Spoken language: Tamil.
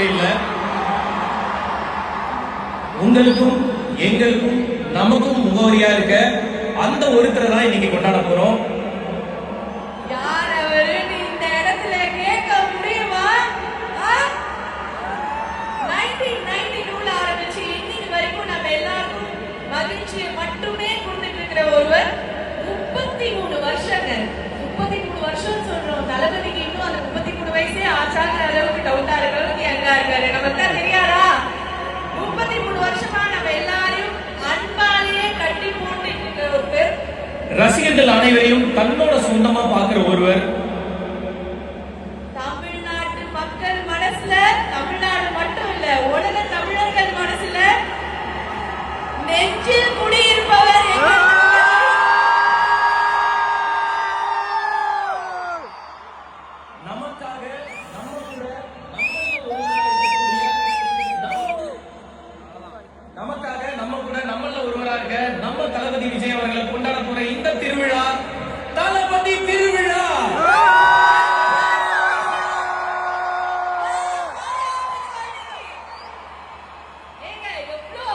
தேவையே இல்லை. உங்களுக்கும் எங்களுக்கும் நமக்கும் முகவரியா இருக்க அந்த ஒருத்தரை தான் இன்னைக்கு கொண்டாட போறோம். யார் அவரு இந்த இடத்துல கேட்க முடியுமா? 1992 ஆரம்பிச்சு இன்னைக்கு வரைக்கும் நம்ம எல்லாருக்கும் மகிழ்ச்சியை மட்டுமே கொடுத்துட்டு இருக்கிற ஒருவர். 33 வருஷங்க. 33 வருஷம் சொல்றோம். தளபதிக்கு இன்னும் அந்த 33 வயசே ஆச்சாங்கிற அளவுக்கு டவுட்டா இருக்கிறவங்க எங்க இருக்காரு நமக்கு தான் தெரியாதா? 33 வருஷமா நம்ம எல்லாரையும் அன்பாலேயே கட்டி போட்டு இருக்கிற ஒருவர். ரசிகர்கள் அனைவரையும் தன்னோட சொந்தமா பார்க்கிற ஒருவர். தமிழ்நாட்டு மக்கள் மனசுல, தமிழ்நாடு மட்டும் இல்ல உலக தமிழர்கள் மனசுல நெஞ்சில் குடியிருப்பவர். நமக்காக நம்ம கூட நம்மள ஒருவராக நம்ம தளபதி விஜய் அவர்களை கொண்டாட